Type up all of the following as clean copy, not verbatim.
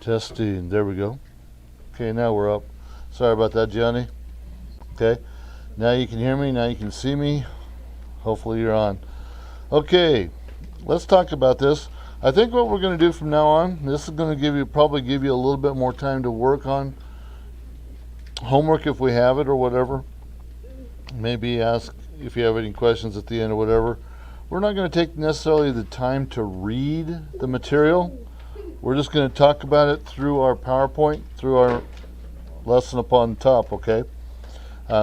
Testing. There we go. Okay, now we're up. Sorry about that, Johnny. Okay, now you can hear me. Now you can see me. Hopefully you're on. Okay, let's talk about this. I think what we're going to do from now on, this is going to probably give you a little bit more time to work on homework if we have it or whatever. Maybe ask if you have any questions at the end or whatever. We're not going to take necessarily the time to read the material. We're just going to talk about it through our PowerPoint, through our lesson up on top, okay?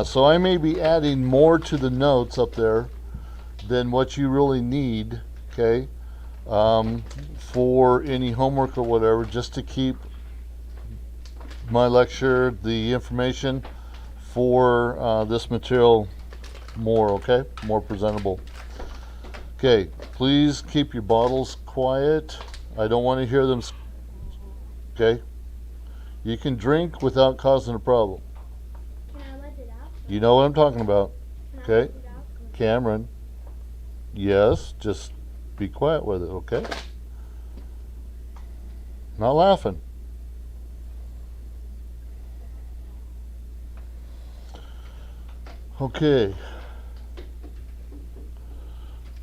So I may be adding more to the notes up there than what you really need, okay, for any homework or whatever, just to keep my lecture, the information for this material more, okay, more presentable. Okay, please keep your bottles quiet. I don't want to hear them. Okay, you can drink without causing a problem. Can I let it out? You know what I'm talking about. Can I Okay, let it out? Cameron. Yes, just be quiet with it, okay? Not laughing. Okay.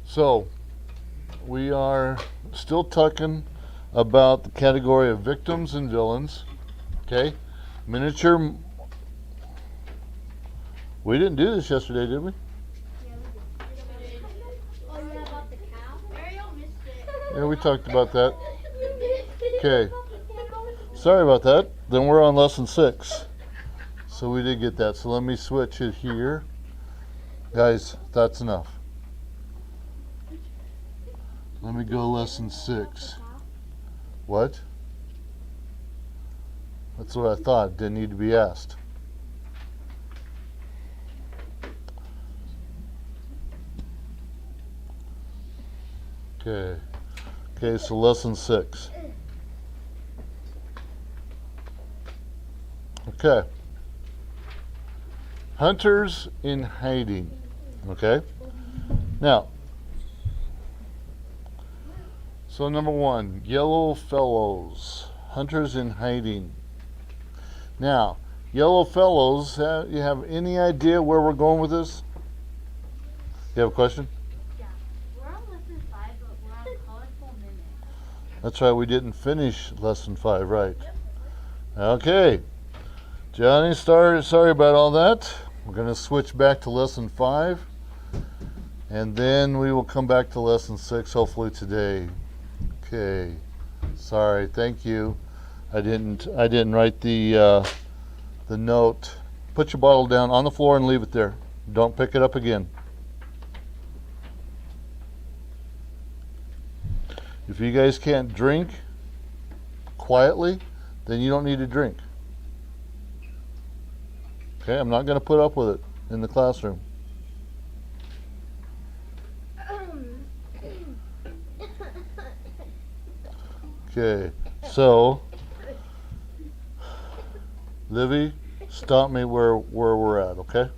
So, we are still talking about the category of victims and villains. Okay? Miniature. We didn't do this yesterday, did we? Yeah, we did. Oh, yeah, about the cow? Ariel missed it. Yeah, we talked about that. Okay. Sorry about that. Then we're on lesson 6. So we did get that. So let me switch it here. Guys, that's enough. Let me go lesson 6. What? That's what I thought. Didn't need to be asked. Okay. Okay, so lesson 6. Okay. Hunters in hiding. Okay? Now, so number 1, yellow fellows, hunters in hiding. Now, yellow fellows, you have any idea where we're going with this? You have a question? Yeah. We're on lesson 5, but we're on colorful mimics. That's right, we didn't finish lesson 5, right? Okay. Johnny, sorry about all that. We're going to switch back to lesson 5. And then we will come back to lesson 6 hopefully today. Okay. Sorry. Thank you. I didn't write the note. Put your bottle down on the floor and leave it there. Don't pick it up again. If you guys can't drink quietly, then you don't need to drink. Okay, I'm not going to put up with it in the classroom. Okay, so Livy, stop me where we're at, okay?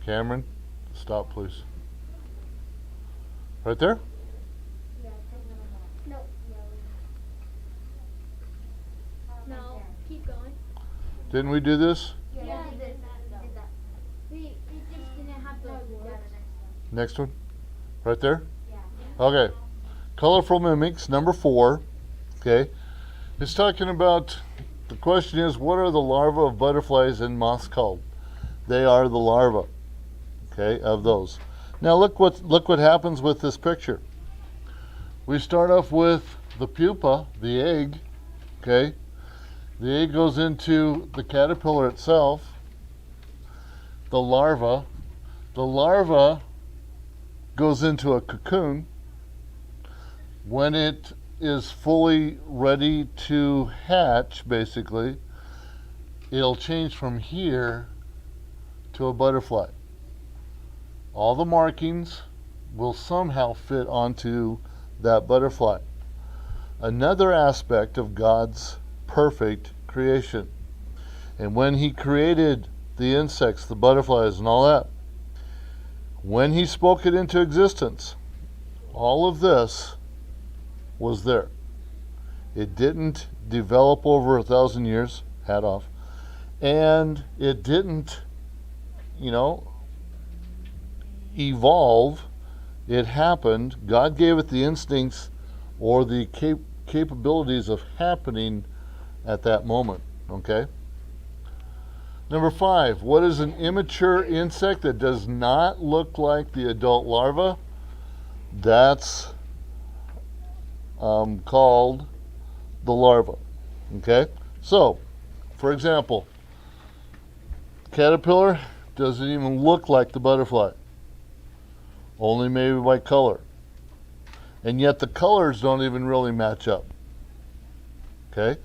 Cameron, stop please. Right there? No. No, keep going. Didn't we do this? Yeah, we did that. We just didn't have the words. Next one? Right there? Yeah. Okay. Colorful mimics, number 4. Okay. It's talking about, the question is, what are the larvae of butterflies and moths called? They are the larvae, okay, of those. Now look what happens with this picture. We start off with the pupa, the egg, okay? The egg goes into the caterpillar itself, the larva. The larva goes into a cocoon. When it is fully ready to hatch, basically, it'll change from here to a butterfly. All the markings will somehow fit onto that butterfly. Another aspect of God's perfect creation. And when He created the insects, the butterflies, and all that, when He spoke it into existence, All of this was there. It didn't develop over 1,000 years, hat off, and it didn't, evolve. It happened. God gave it the instincts or the capabilities of happening at that moment. Okay? Number 5, what is an immature insect that does not look like the adult larva? That's called the larva. Okay? So, for example, caterpillar doesn't even look like the butterfly, only maybe by color. And yet the colors don't even really match up. Okay?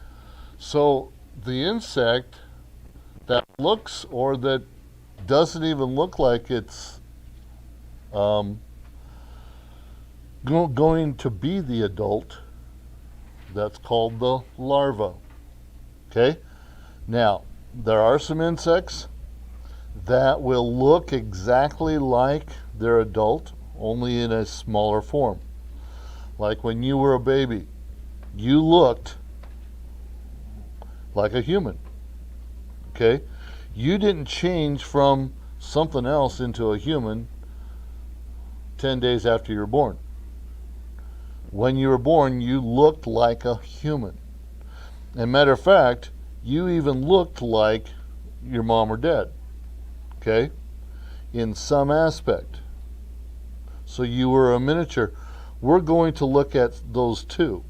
So the insect that looks or that doesn't even look like it's going to be the adult, that's called the larva. Okay? Now, there are some insects that will look exactly like their adult, only in a smaller form. Like when you were a baby, you looked like a human. Okay? You didn't change from something else into a human 10 days after you were born. When you were born, you looked like a human. As a matter of fact, you even looked like your mom or dad. Okay? In some aspect. So you were a miniature. We're going to look at those two.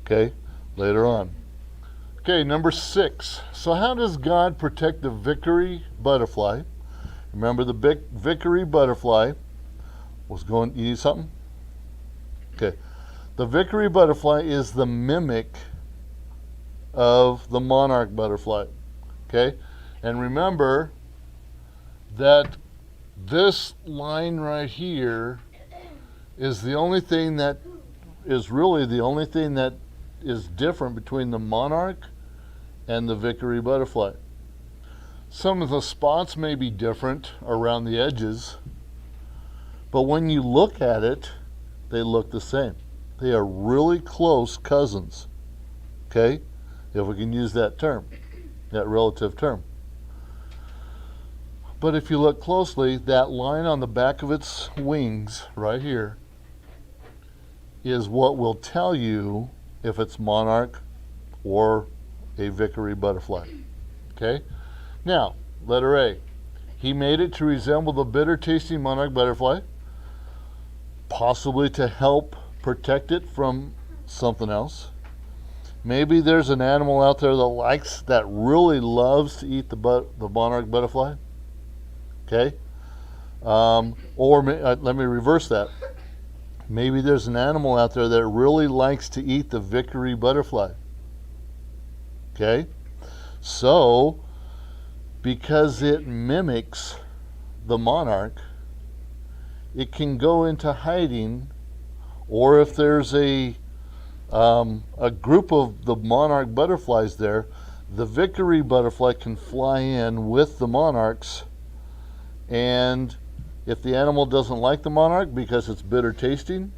Okay? Later on. Okay, number 6. So how does God protect the victory butterfly? Remember the big victory butterfly was going, you need something? Okay. The victory butterfly is the mimic of the monarch butterfly. Okay? And remember that this line right here is the only thing that is really the only thing that is different between the monarch and the victory butterfly. Some of the spots may be different around the edges, but when you look at it, they look the same. They are really close cousins. Okay? If we can use that term, that relative term. But if you look closely, that line on the back of its wings right here is what will tell you if it's monarch or a victory butterfly. Okay? Now, letter A. He made it to resemble the bitter tasting monarch butterfly, possibly to help protect it from something else. Maybe there's an animal out there that really loves to eat the monarch butterfly. Okay? Let me reverse that. Maybe there's an animal out there that really likes to eat the victory butterfly. Okay? So, because it mimics the monarch, it can go into hiding, or if there's a group of the monarch butterflies there, the victory butterfly can fly in with the monarchs, and if the animal doesn't like the monarch because it's bitter tasting,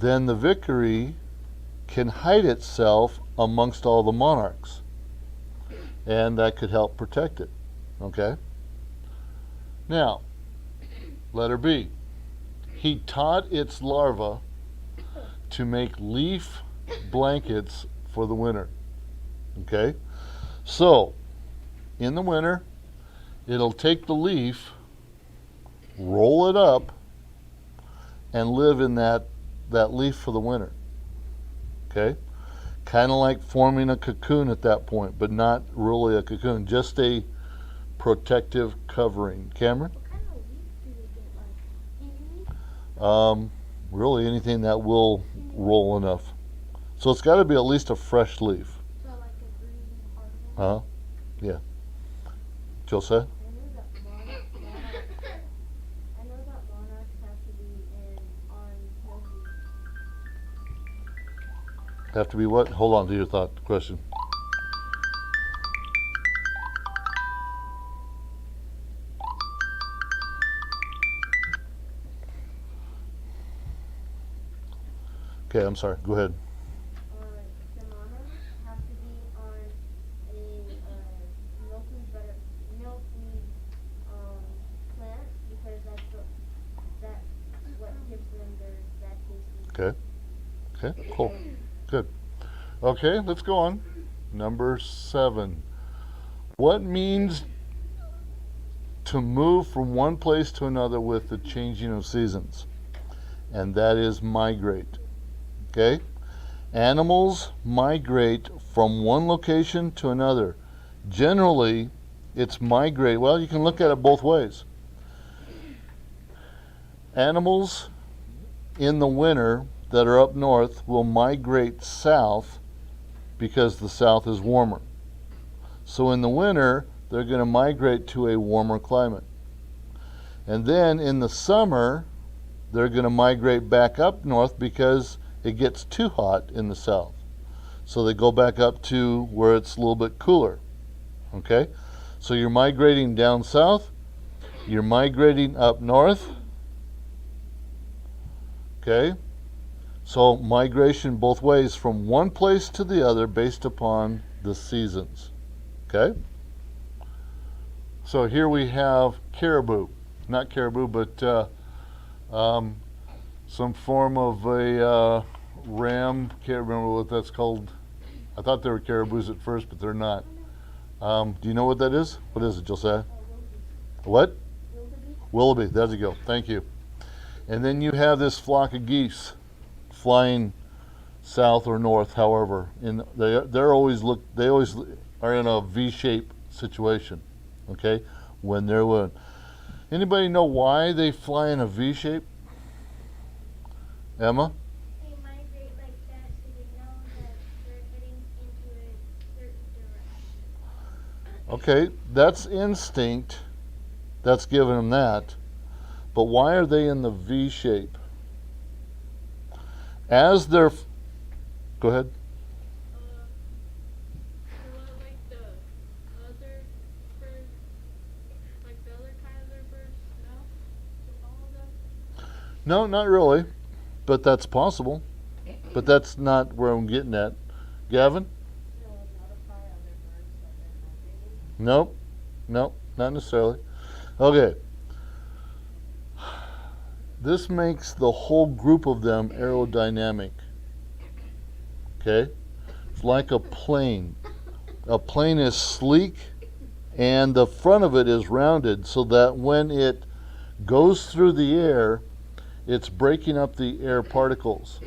then the victory can hide itself amongst all the monarchs, and that could help protect it. Okay? Now, letter B. He taught its larva to make leaf blankets for the winter. Okay? So, in the winter, it'll take the leaf, roll it up, and live in that leaf for the winter. Okay? Kind of like forming a cocoon at that point, but not really a cocoon, just a protective covering. Cameron? What kind of leaf do they get like? Really anything that will roll enough. So it's got to be at least a fresh leaf. So like a green hard one? Yeah. Joseph? I know that monarchs have to be on heavy. Have to be what? Hold on to your thought question. Okay, I'm sorry. Go ahead. The mama have to be on a milkweed plant because that's what gives them that tasty. Okay. Okay, cool. Good. Okay, let's go on. Number 7. What means to move from one place to another with the changing of seasons? And that is migrate. Okay? Animals migrate from one location to another. Generally, it's migrate. Well, you can look at it both ways. Animals in the winter that are up north will migrate south because the south is warmer. So in the winter, they're going to migrate to a warmer climate. And then in the summer, they're going to migrate back up north because it gets too hot in the south. So they go back up to where it's a little bit cooler. Okay? So you're migrating down south, you're migrating up north. Okay? So migration both ways from one place to the other based upon the seasons. Okay? So here we have caribou. Not caribou, but some form of a ram. Can't remember what that's called. I thought they were caribous at first, but they're not. Do you know what that is? What is it, Josiah? What? Willoughby. There you go. Thank you. And then you have this flock of geese flying south or north, however. They always are in a V-shaped situation. Okay, when they're with. Anybody know why they fly in a V shape? Emma? They migrate like that so they know that they're heading into a certain direction. Okay, that's instinct. That's giving them that. But why are they in the V shape? As they're. Go ahead. Like the other birds, like the other kind of their birds, no? To follow them? No, not really. But that's possible. But that's not where I'm getting at. Gavin? Nope. Nope, not necessarily. Okay. This makes the whole group of them aerodynamic. Okay? It's like a plane. A plane is sleek and the front of it is rounded so that when it goes through the air, it's breaking up the air particles.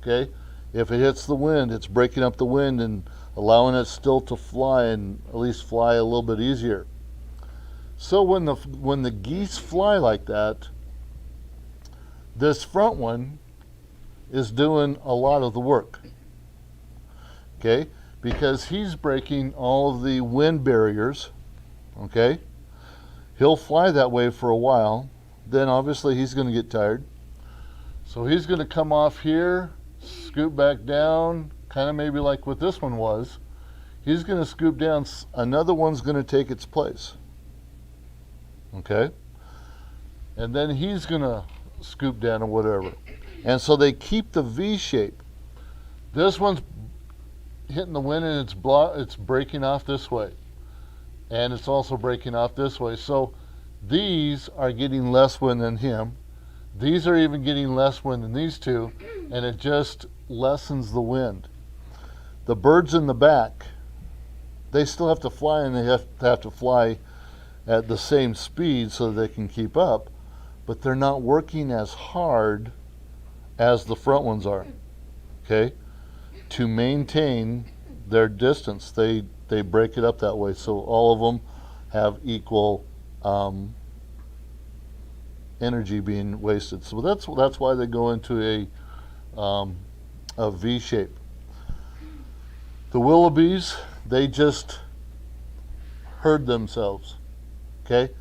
Okay? If it hits the wind, it's breaking up the wind and allowing it still to fly and at least fly a little bit easier. So when the geese fly like that, this front one is doing a lot of the work. Okay? Because he's breaking all of the wind barriers. Okay? He'll fly that way for a while. Then obviously he's going to get tired. So he's going to come off here, scoot back down, kind of maybe like what this one was. He's going to scoop down. Another one's going to take its place. Okay? And then he's going to scoop down or whatever. And so they keep the V shape. This one's hitting the wind and it's breaking off this way. And it's also breaking off this way. So these are getting less wind than him. These are even getting less wind than these two. And it just lessens the wind. The birds in the back, they still have to fly and they have to fly at the same speed so they can keep up. But they're not working as hard as the front ones are. Okay? To maintain their distance, they break it up that way so all of them have equal energy being wasted. So that's why they go into a V shape. The willoughbys, they just herd themselves. Okay?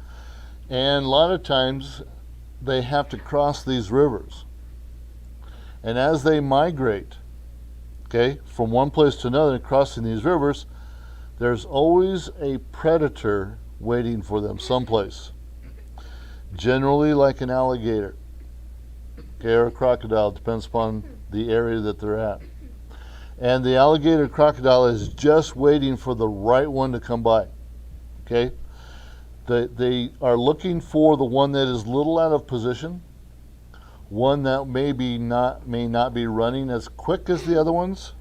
And a lot of times they have to cross these rivers. And as they migrate, okay, from one place to another, crossing these rivers, there's always a predator waiting for them someplace. Generally like an alligator, okay, or a crocodile, depends upon the area that they're at. And the alligator crocodile is just waiting for the right one to come by. Okay? They are looking for the one that is a little out of position, one that may not be running as quick as the other ones,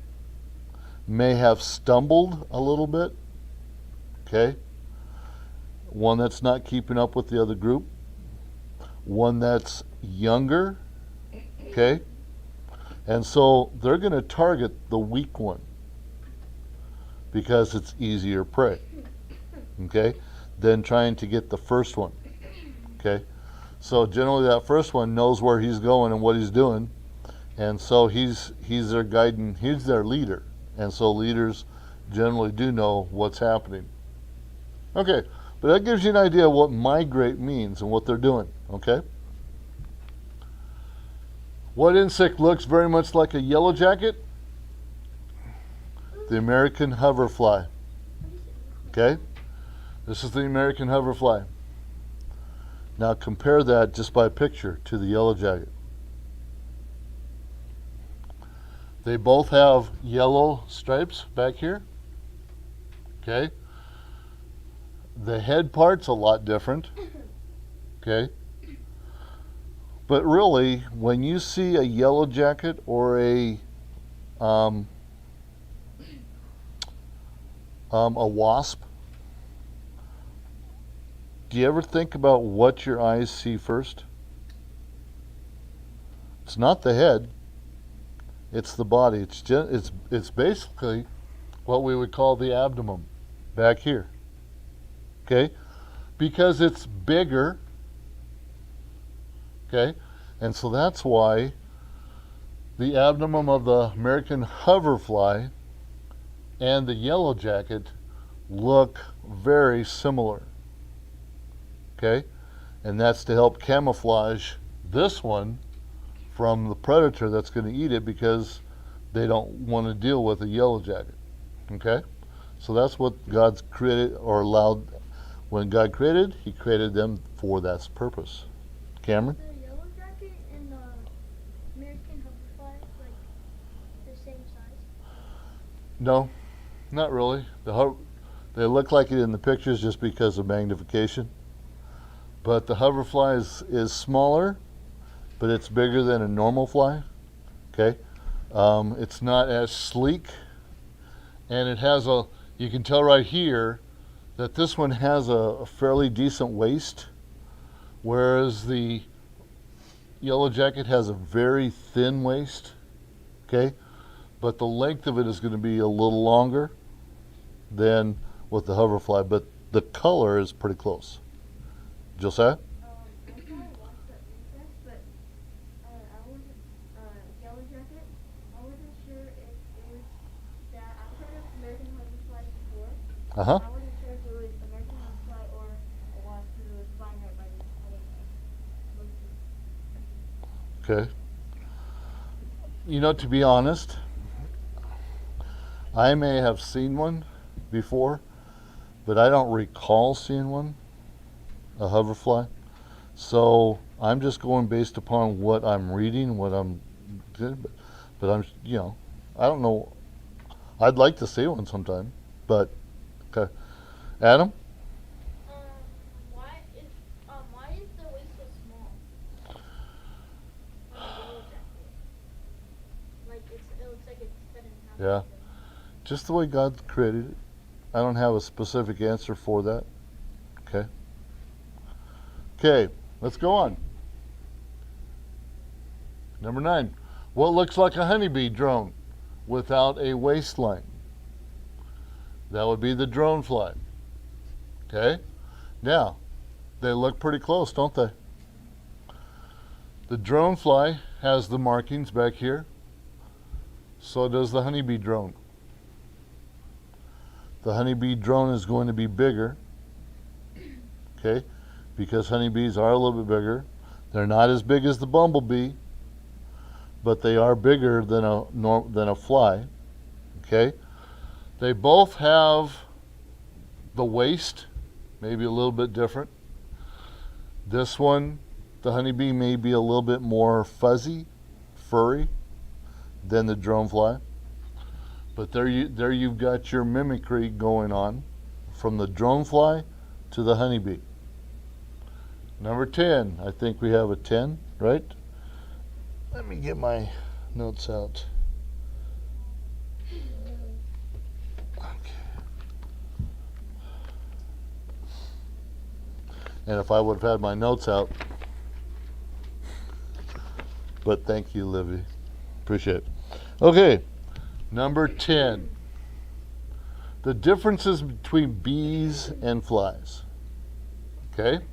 may have stumbled a little bit. Okay? One that's not keeping up with the other group, one that's younger. Okay? And so they're going to target the weak one because it's easier prey, okay, than trying to get the first one, okay? So generally that first one knows where he's going and what he's doing, and so he's their guiding, he's their leader, and so leaders generally do know what's happening. Okay, but that gives you an idea of what migrate means and what they're doing, okay? What insect looks very much like a yellow jacket? The American hoverfly. Okay? This is the American hoverfly. Now compare that just by picture to the yellow jacket. They both have yellow stripes back here. Okay? The head part's a lot different. Okay? But really, when you see a yellow jacket or a wasp, do you ever think about what your eyes see first? It's not the head; it's the body. It's basically what we would call the abdomen back here. Okay, because it's bigger. Okay, and so that's why the abdomen of the American hoverfly and the yellow jacket look very similar. Okay, and that's to help camouflage this one from the predator that's going to eat it because they don't want to deal with a yellow jacket. Okay, so that's what God's created or allowed. When God created, He created them for that purpose. Cameron? And the American hoverfly, like the same size? No, not really. They look like it in the pictures just because of magnification. But the hoverfly is smaller, but it's bigger than a normal fly. Okay, it's not as sleek, and it has you can tell right here that this one has a fairly decent waist, whereas the yellow jacket has a very thin waist, okay? But the length of it is going to be a little longer than with the hoverfly, but the color is pretty close. Josiah? I kind of watched that insect, but I wasn't, yellow jacket, I wasn't sure if it was that. I've heard of American hoverfly before. Uh-huh. I wasn't sure if it was American hoverfly or a wasp because it was flying right by me. I didn't know. Okay. You know, to be honest, I may have seen one before, but I don't recall seeing one, a hoverfly. So I'm just going based upon what I'm reading, what I'm, but I'm, I don't know. I'd like to see one sometime, but okay. Adam? Why is the waist so small? On the yellow jacket. Like it looks like it's cut in half. Yeah. Just the way God created it. I don't have a specific answer for that. Okay. Okay, let's go on. Number 9. What looks like a honeybee drone without a waistline? That would be the dronefly. Okay? Now, they look pretty close, don't they? The dronefly has the markings back here. So does the honeybee drone. The honeybee drone is going to be bigger, okay, because honeybees are a little bit bigger. They're not as big as the bumblebee, but they are bigger than a fly, okay. They both have the waist, maybe a little bit different. This one, the honeybee, may be a little bit more fuzzy, furry, than the dronefly. But there you've got your mimicry going on from the dronefly to the honeybee. Number 10, I think we have a 10, right? Let me get my notes out. Okay. And if I would have had my notes out, but thank you, Livy. Appreciate it. Okay, number 10. The differences between bees and flies. Okay?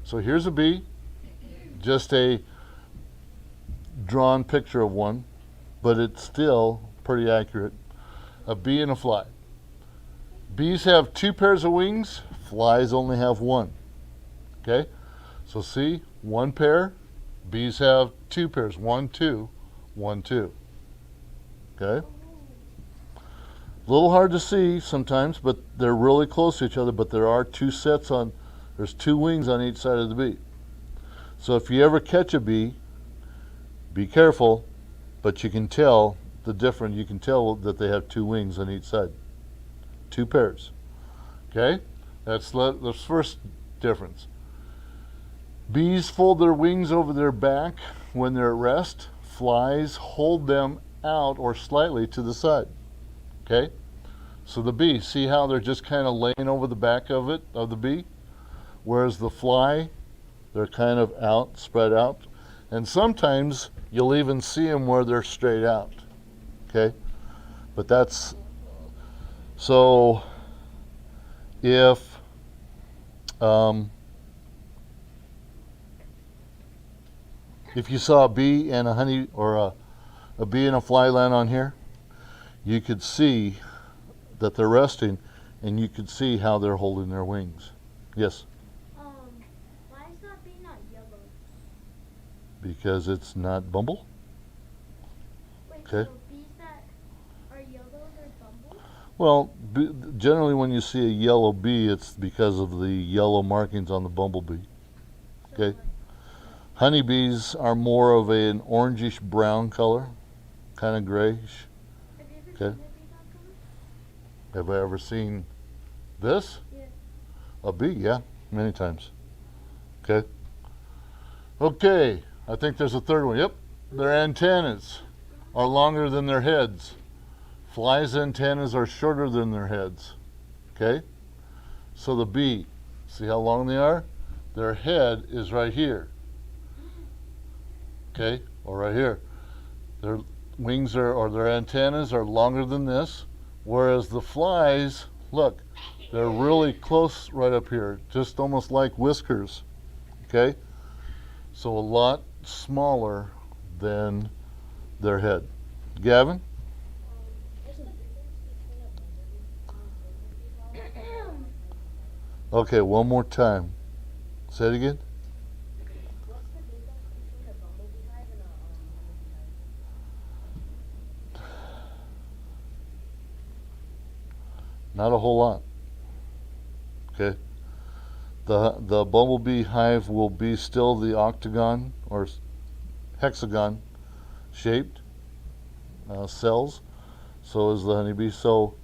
So here's a bee, just a drawn picture of one, but it's still pretty accurate. A bee and a fly. Bees have 2 pairs of wings, flies only have 1. Okay? So see, 1 pair, bees have 2 pairs, 1, 2, 1, 2. Okay? A little hard to see sometimes, but they're really close to each other, but there are 2 sets on, there's 2 wings on each side of the bee. So if you ever catch a bee, be careful, but you can tell the difference. You can tell that they have 2 wings on each side. 2 pairs. Okay? That's the first difference. Bees fold their wings over their back when they're at rest. Flies hold them out or slightly to the side. Okay? So the bee, see how they're just kind of laying over the back of the bee? Whereas the fly, they're kind of out, spread out. And sometimes you'll even see them where they're straight out. Okay? But that's, so if you saw a bee and a honey, or a bee and a fly land on here, you could see that they're resting, and you could see how they're holding their wings. Yes? Why is that bee not yellow? Because it's not bumble. Wait, Okay. so bees that are yellow, they're bumble? Well, generally when you see a yellow bee, it's because of the yellow markings on the bumblebee. So Okay. Honeybees are more of an orangish brown color, kind of grayish. Have you ever Okay. seen a bee that color? Have I ever seen this? Yeah. A bee, yeah, many times. Okay. Okay, I think there's a third one. Yep, their antennas are longer than their heads. Flies' antennas are shorter than their heads. Okay? So the bee, see how long they are? Their head is right here. Okay? Or right here. Their wings are, or their antennas are longer than this, whereas the flies, look, they're really close right up here, just almost like whiskers. Okay? So a lot smaller than their head. Gavin? What's the difference between a bumblebee Okay, one more time. Say it again. What's the difference between a bumblebee hive and a honeybee hive? Not a whole lot. Okay. The bumblebee hive will be still the octagon or hexagon shaped cells. So is the honeybee. So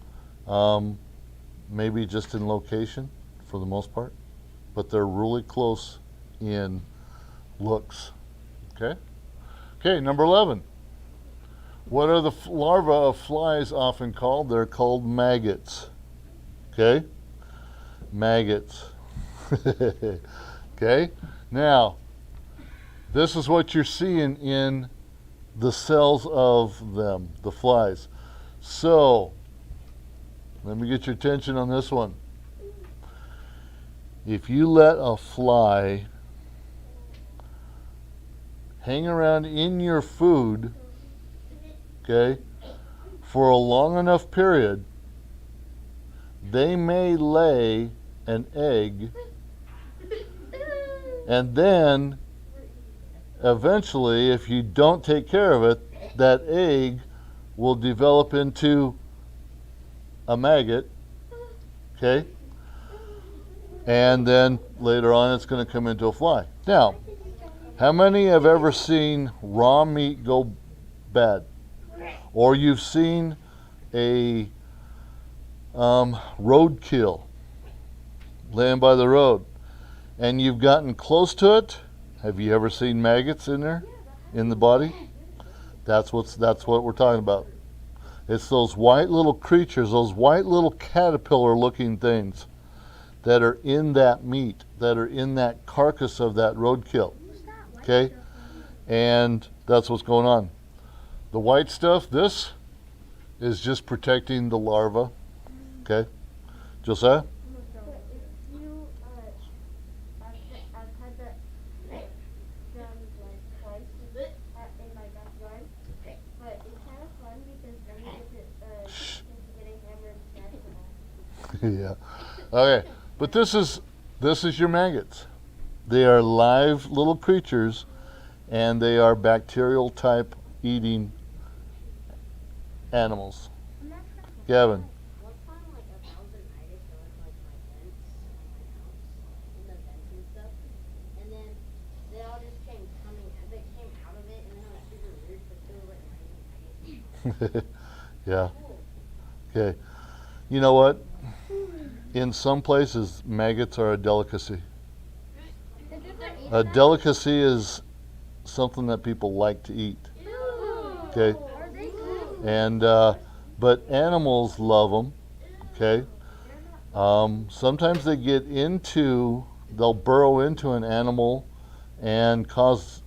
maybe just in location for the most part, but they're really close in looks. Okay. Okay. Number 11. What are the larvae of flies often called? They're called maggots. Okay? Maggots. Okay? Now, this is what you're seeing in the cells of them, the flies. So, let me get your attention on this one. If you let a fly hang around in your food, okay, for a long enough period, they may lay an egg, and then eventually, if you don't take care of it, that egg will develop into a maggot, okay, and then later on it's going to come into a fly. Now, how many have ever seen raw meat go bad? Or you've seen a roadkill laying by the road, and you've gotten close to it. Have you ever seen maggots in there, in the body? That's what we're talking about. It's those white little creatures, those white little caterpillar-looking things that are in that meat, that are in that carcass of that roadkill. Okay, and that's what's going on. The white stuff, this is just protecting the larva. Okay, Josiah? So if you, I've had that done like twice in my backyard, but it's kind of fun because then you get to into getting hammered and snacks and all. Yeah. Okay, but this is your maggots. They are live little creatures, and they are bacterial type eating animals. Gavin. One time, like, a thousand-itis showed, like, my vents in my house, in the vents and stuff, and then they all just came out of it, and then it was super weird, but still, like, raining itis. Yeah. Okay. You know what? In some places, maggots are a delicacy. A delicacy is something that people like to eat. Okay. Are they good? And but animals love them. Okay. Sometimes they get into, they'll burrow into an animal and cause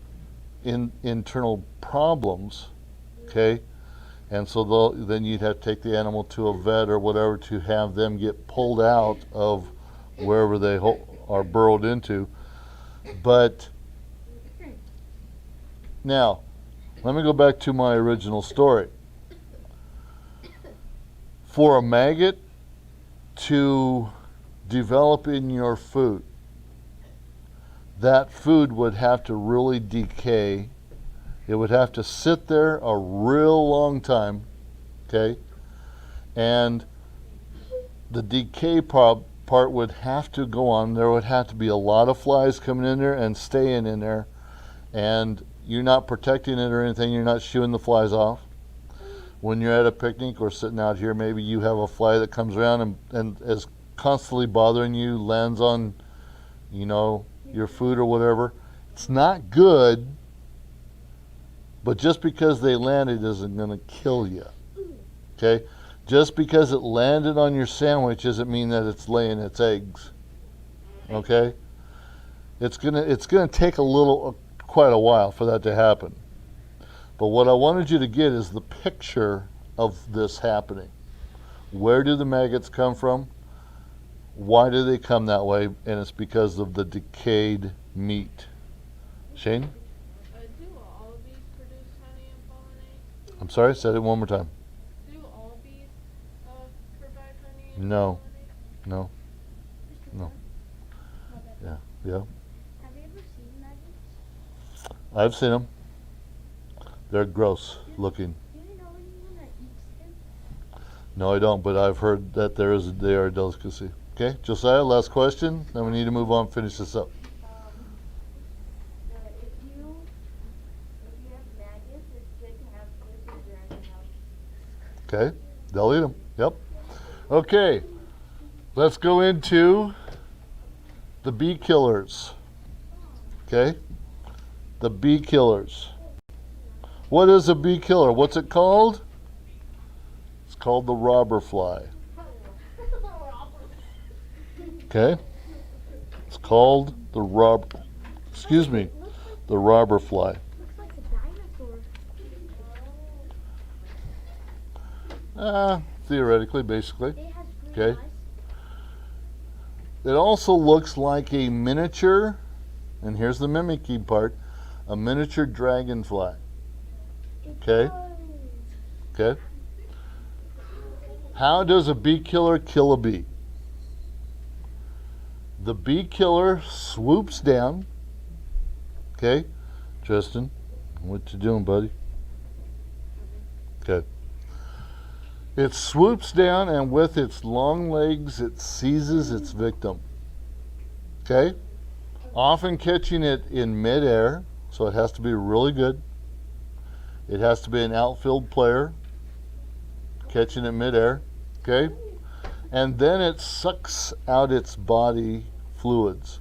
internal problems. Okay. And so then you'd have to take the animal to a vet or whatever to have them get pulled out of wherever they are burrowed into. But now, let me go back to my original story. For a maggot to develop in your food, that food would have to really decay. It would have to sit there a real long time, okay? And the decay part would have to go on. There would have to be a lot of flies coming in there and staying in there. And you're not protecting it or anything. You're not shooing the flies off. When you're at a picnic or sitting out here, maybe you have a fly that comes around and is constantly bothering you, lands on, your food or whatever. It's not good. But just because they landed isn't going to kill you, okay? Just because it landed on your sandwich doesn't mean that it's laying its eggs, okay? It's gonna take quite a while for that to happen. But what I wanted you to get is the picture of this happening. Where do the maggots come from? Why do they come that way? And it's because of the decayed meat. Shane? Do all bees produce honey and pollinate? I'm sorry, say it one more time. Do all bees provide honey and No. pollinate? No. No. Yeah. Yeah. Have you ever seen maggots? I've seen them. They're gross looking. Do you know anyone that eats them? No, I don't, but I've heard that they are a delicacy. Okay, Josiah, last question. Then we need to move on, finish this up. If you have maggots, it's good to have lizards around your house. Okay, they'll eat them. Yep. Okay, let's go into the bee killers. Okay, the bee killers. What is a bee killer? What's it called? It's called the robber fly. Okay, it's called the robber fly. Looks like a dinosaur. Theoretically, basically. It has green Okay. eyes. It also looks like a miniature, and here's the mimicking part, a miniature dragonfly. Okay. Okay. How does a bee killer kill a bee? The bee killer swoops down. Okay. Justin, what you doing, buddy? Okay. It swoops down, and with its long legs, it seizes its victim. Okay? Often catching it in midair, so it has to be really good. It has to be an outfield player catching it midair, okay? And then it sucks out its body fluids.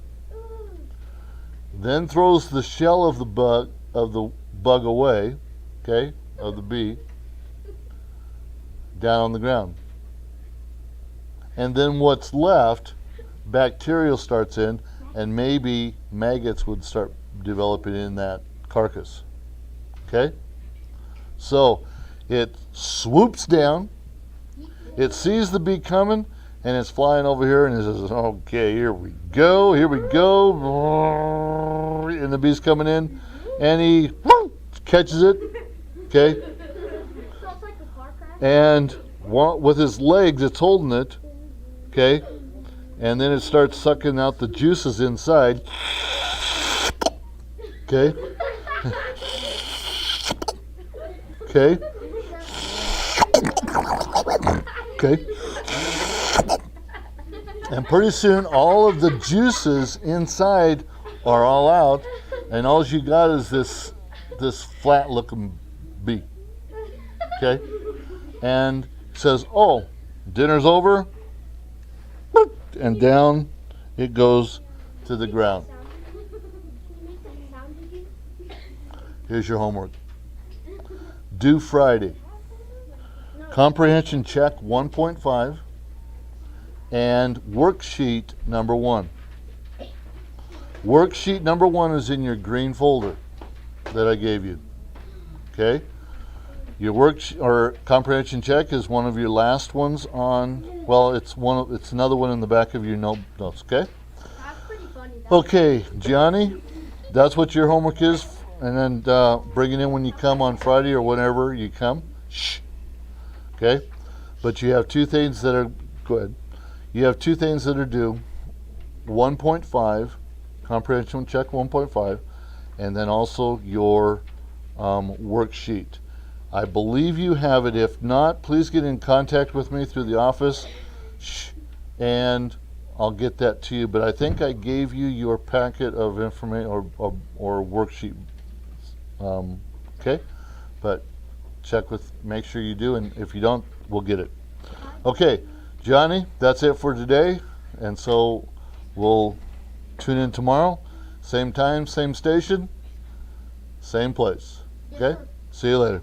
Then throws the shell of the bug away, okay, of the bee, down on the ground. And then what's left, bacterial starts in, and maybe maggots would start developing in that carcass. Okay? So it swoops down, it sees the bee coming, and it's flying over here, and it says, okay, here we go, and the bee's coming in, and he catches it, okay, So it's like a car crash? and with his legs it's holding it, okay, and then it starts sucking out the juices inside, okay, okay, okay, and pretty soon all of the juices inside are all out, and all you got is this flat looking bee, okay, and says, oh, dinner's over, and down it goes to the ground. Can you make that sound again? Here's your homework. Due Friday. Comprehension check 1.5 and worksheet number 1. Worksheet number 1 is in your green folder that I gave you. Okay? Your comprehension check is one of your last ones on, well, it's another one in the back of your notes, okay? That's pretty funny. Okay, Johnny, that's what your homework is, and then bring it in when you come on Friday or whenever you come. Shh. Okay? But you have two things that are, go ahead. You have two things that are due. 1.5, comprehension check 1.5, and then also your worksheet. I believe you have it. If not, please get in contact with me through the office, and I'll get that to you. But I think I gave you your packet of information or worksheet. Okay, but make sure you do, and if you don't, we'll get it. Okay, Johnny, that's it for today, and so we'll tune in tomorrow, same time, same station, same place. Okay, see you later.